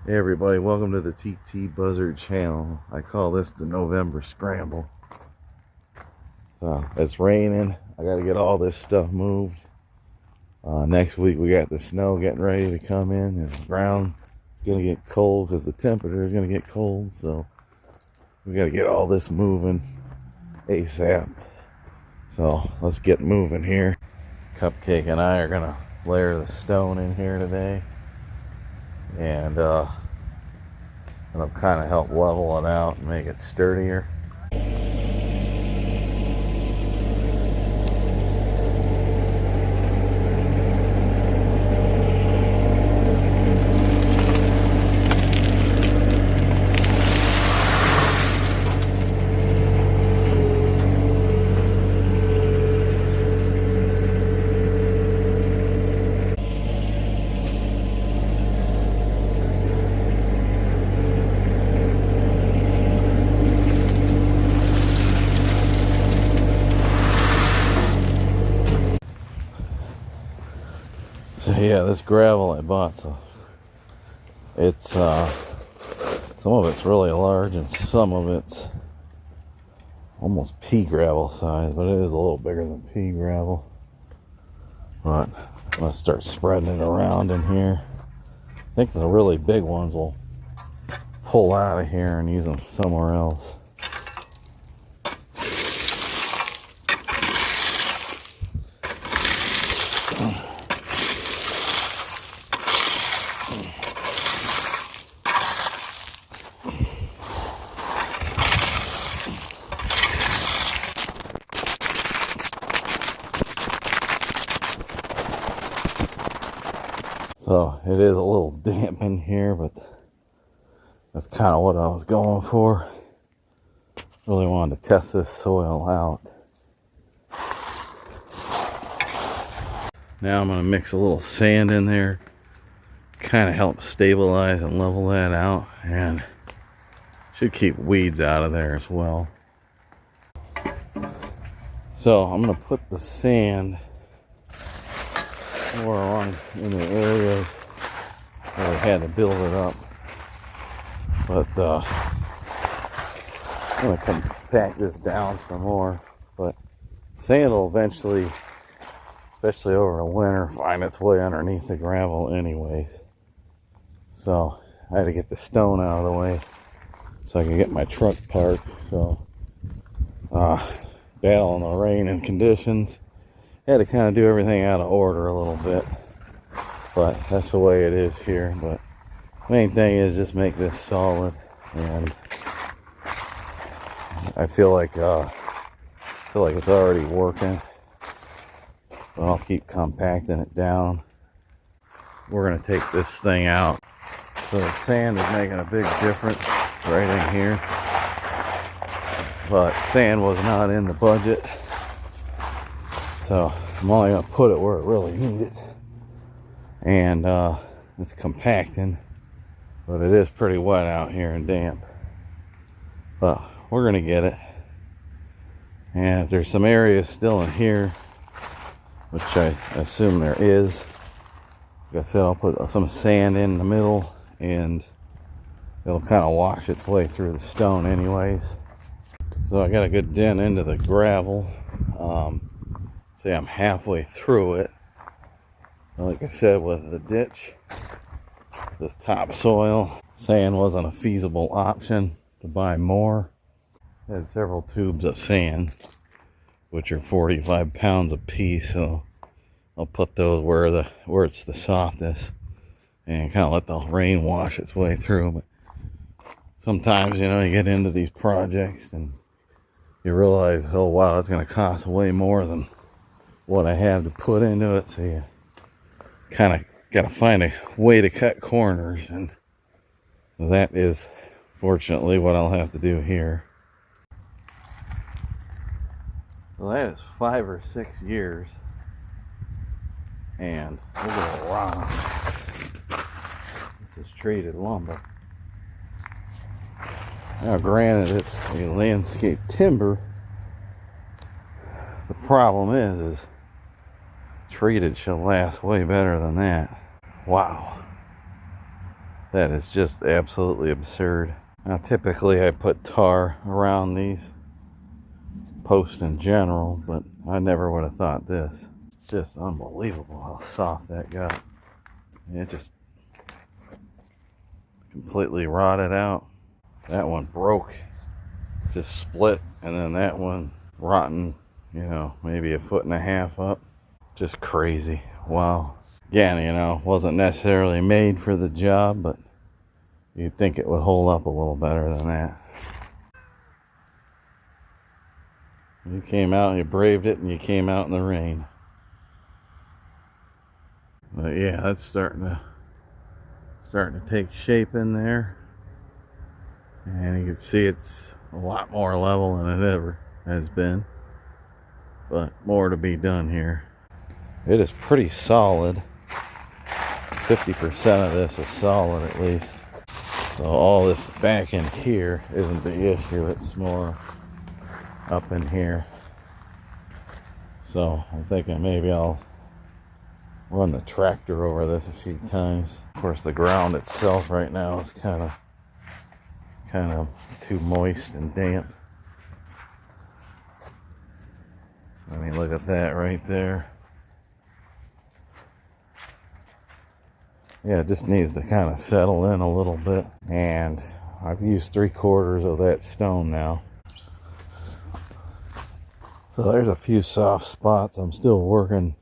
Hey everybody, welcome to the TT Buzzard channel. I call this the November Scramble. It's raining. I got to get all this stuff moved. Next week we got the snow getting ready to come in, and the ground is going to get cold because the temperature is going to get cold. So we got to get all this moving ASAP. So let's get moving here. Cupcake and I are going to layer the stone in here today. And it'll kind of help level it out and make it sturdier. So yeah, this gravel I bought, so it's some of it's really large and some of it's almost pea gravel size, but it is a little bigger than pea gravel. But I'm gonna start spreading it around in here. I think the really big ones will pull out of here and use them somewhere else. So it is a little damp in here, but that's kind of what I was going for. Really wanted to test this soil out. Now I'm going to mix a little sand in there, kind of help stabilize and level that out, and should keep weeds out of there as well. So I'm going to put the sand more along in the areas where we had to build it up, but I'm going to compact this down some more. But sand will eventually, especially over the winter, find its way underneath the gravel anyways. So I had to get the stone out of the way so I can get my truck parked. So battling the rain and conditions, had to kind of do everything out of order a little bit, but that's the way it is here. But main thing is just make this solid, and I feel like it's already working. But I'll keep compacting it down. We're gonna take this thing out. So the sand is making a big difference right in here, but sand was not in the budget. So I'm only going to put it where it really needs it. And it's compacting, but it is pretty wet out here and damp. But we're going to get it. And if there's some areas still in here, which I assume there is, like I said, I'll put some sand in the middle and it'll kind of wash its way through the stone anyways. So I got a good dent into the gravel. See, I'm halfway through it. Like I said, with the ditch, this topsoil, sand wasn't a feasible option to buy more. I had several tubes of sand, which are 45 pounds a piece, so I'll put those where it's the softest and kind of let the rain wash its way through. But sometimes, you know, you get into these projects and you realize, oh wow, it's going to cost way more than what I have to put into it, so you kind of got to find a way to cut corners, and that is fortunately what I'll have to do here. So that is 5 or 6 years, and look at the rock. This is treated lumber. Now granted, it's a landscape timber. The problem is treated should last way better than that. Wow. That is just absolutely absurd. Now, typically I put tar around these posts in general, but I never would have thought this. It's just unbelievable how soft that got. It just completely rotted out. That one broke, just split, and then that one rotten, you know, maybe 1.5 feet up. Just crazy. Wow. Again, you know, wasn't necessarily made for the job, but you'd think it would hold up a little better than that. You came out, you braved it, and you came out in the rain. But yeah, that's starting to take shape in there. And you can see it's a lot more level than it ever has been. But more to be done here. It is pretty solid. 50% of this is solid at least. So all this back in here isn't the issue. It's more up in here. So I'm thinking maybe I'll run the tractor over this a few times. Of course, the ground itself right now is kind of too moist and damp. I mean, look at that right there. Yeah, it just needs to kind of settle in a little bit. And I've used 3/4 of that stone now. So there's a few soft spots. I'm still working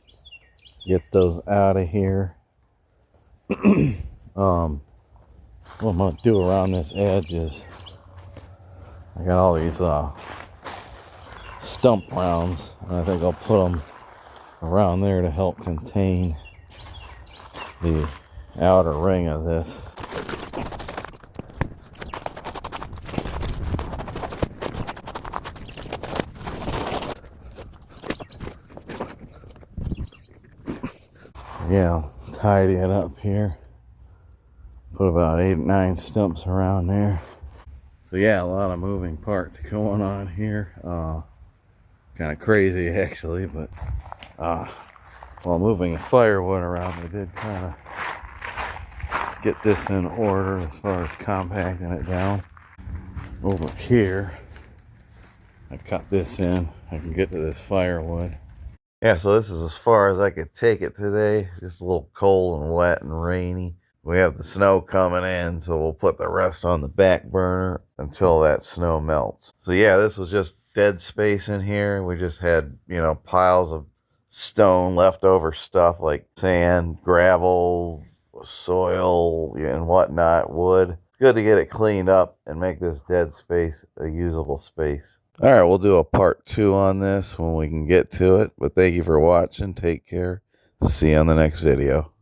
to get those out of here. What I'm going to do around this edge is I got all these stump rounds, and I think I'll put them around there to help contain the outer ring of this. Yeah, I'll tidy it up here. Put about 8 or 9 stumps around there. So yeah, a lot of moving parts going on here. Kind of crazy actually, but while moving the firewood around, I did kind of get this in order as far as compacting it down. Over here, I cut this in. I can get to this firewood. Yeah, so this is as far as I could take it today. Just a little cold and wet and rainy. We have the snow coming in, so we'll put the rest on the back burner until that snow melts. So yeah, this was just dead space in here. We just had, you know, piles of stone, leftover stuff like sand, gravel, soil, and whatnot, wood. It's good to get it cleaned up and make this dead space a usable space. All right, we'll do a part 2 on this when we can get to it. But thank you for watching. Take care. See you on the next video.